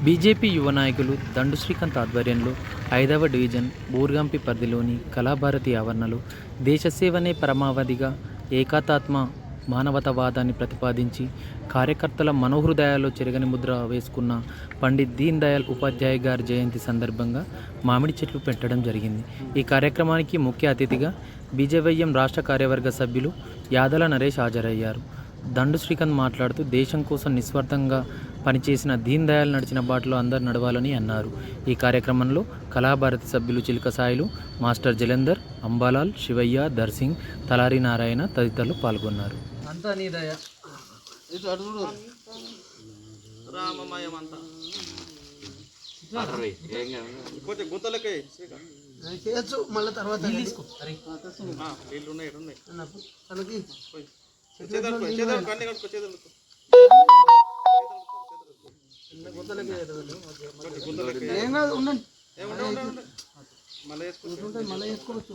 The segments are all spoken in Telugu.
బీజేపీ యువ నాయకులు దండు శ్రీకాంత్ ఆధ్వర్యంలో 5వ డివిజన్ బూర్గంపి పరిధిలోని కళాభారతి ఆవరణలో దేశసేవనే పరమావధిగా ఏకాత్మ మానవతావాదాన్ని ప్రతిపాదించి కార్యకర్తల మనోహృదయాల్లో చెరగని ముద్ర వేసుకున్న పండిత్ దీన్ దయాళ్ ఉపాధ్యాయ గారి జయంతి సందర్భంగా మామిడి చెట్లు పెట్టడం జరిగింది. ఈ కార్యక్రమానికి ముఖ్య అతిథిగా బీజేవైఎం రాష్ట్ర కార్యవర్గ సభ్యులు యాదల నరేష్ హాజరయ్యారు. దండు శ్రీకాంత్ మాట్లాడుతూ దేశం కోసం నిస్వార్థంగా పనిచేసిన దీన్ దయాళ్ నడిచిన బాటలో అందరు నడవాలని అన్నారు. ఈ కార్యక్రమంలో కళాభారతి సభ్యులు చిలుక సాయిలు, మాస్టర్ జలంధర్, అంబాలాల్, శివయ్య, దర్సింగ్, తలారి నారాయణ తదితరులు పాల్గొన్నారు. అంతా నీ దయ చేయొచ్చు. మళ్ళీ తర్వాత ఏం కాదు, ఉండండి, మళ్ళీ వేసుకోవచ్చు.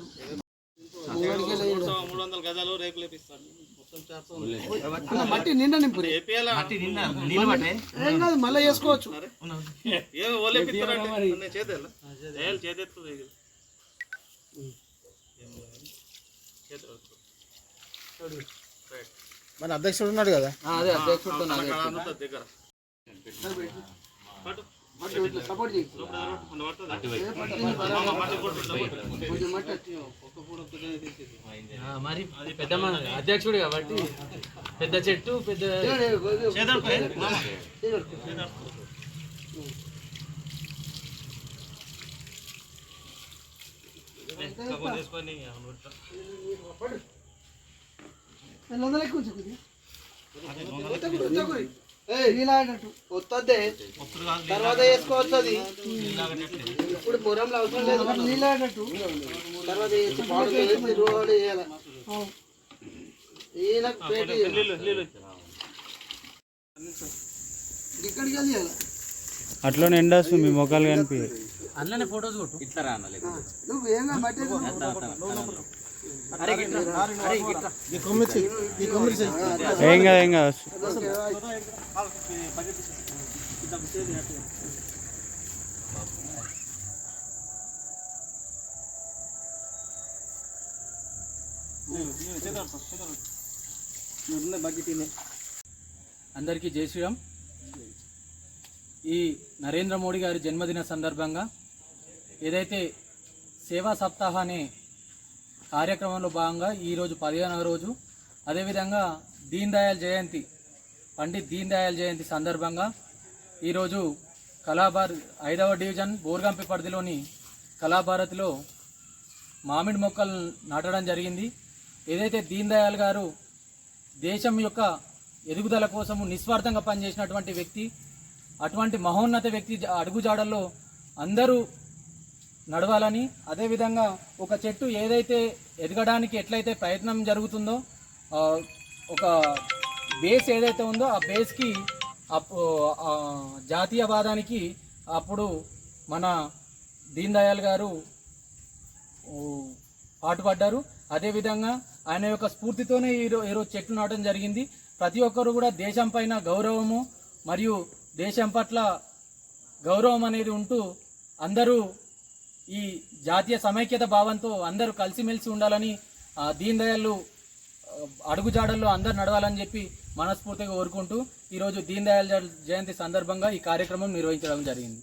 300 గజాలు రేకులు మట్టి నిండా నింపు, ఏం కాదు, మళ్ళీ వేసుకోవచ్చు. మన అధ్యక్షుడు ఉన్నాడు కదా, అదే అధ్యక్షుడు దగ్గర సపోర్ట్ చేయి. మరి పెద్ద అధ్యక్షుడు కాబట్టి పెద్ద చెట్టు పెద్ద వస్తుంది, తర్వాత వేసుకోవస్తుంది. ఇప్పుడు పొరంలో అవసరం లేదు, నీళ్ళేటట్టు తర్వాత ఇక్కడికి వెళ్ళి అట్లనే ఎండాసు మీ మొక్కలు కనిపి అందులోనే ఫోటోస్ కొట్టు. ఇట్లా రా, నువ్వు ఏం ఏం కాదు, ఏం కాదు. అందరికీ జై శ్రీరామ్. ఈ నరేంద్ర మోడీ గారి జన్మదిన సందర్భంగా ఏదైతే సేవా సప్తాహ అనే కార్యక్రమంలో భాగంగా ఈరోజు 15వ రోజు, అదేవిధంగా దీన్ దయాళ్ జయంతి, పండిత్ దీన్ దయాళ్ జయంతి సందర్భంగా ఈరోజు 5వ డివిజన్ బోర్గంపి పరిధిలోని కళాభారతిలో మామిడి మొక్కలు నాటడం జరిగింది. ఏదైతే దీన్ దయాళ్ గారు దేశం యొక్క ఎదుగుదల కోసము నిస్వార్థంగా పనిచేసినటువంటి వ్యక్తి, అటువంటి మహోన్నత వ్యక్తి అడుగుజాడల్లో అందరూ నడవాలని, అదేవిధంగా ఒక చెట్టు ఏదైతే ఎదగడానికి ఎట్లయితే ప్రయత్నం జరుగుతుందో, ఒక బేస్ ఏదైతే ఉందో ఆ బేస్కి జాతీయవాదానికి అప్పుడు మన దీన్ దయాళ్ గారు పాటుపడ్డారు. అదేవిధంగా ఆయన యొక్క స్ఫూర్తితోనే ఈరోజు చెట్లు నాటడం జరిగింది. ప్రతి ఒక్కరు కూడా దేశం పైన గౌరవము మరియు దేశం పట్ల గౌరవం అనేది ఉంటూ అందరూ ఈ జాతీయ సమైక్యత భావంతో అందరూ కలిసిమెలిసి ఉండాలని, దీన్ దయాళ్ అడుగుజాడల్లో అందరు నడవాలని చెప్పి మనస్ఫూర్తిగా కోరుకుంటూ ఈరోజు దీన్ దయాళ్ జయంతి సందర్భంగా ఈ కార్యక్రమం నిర్వహించడం జరిగింది.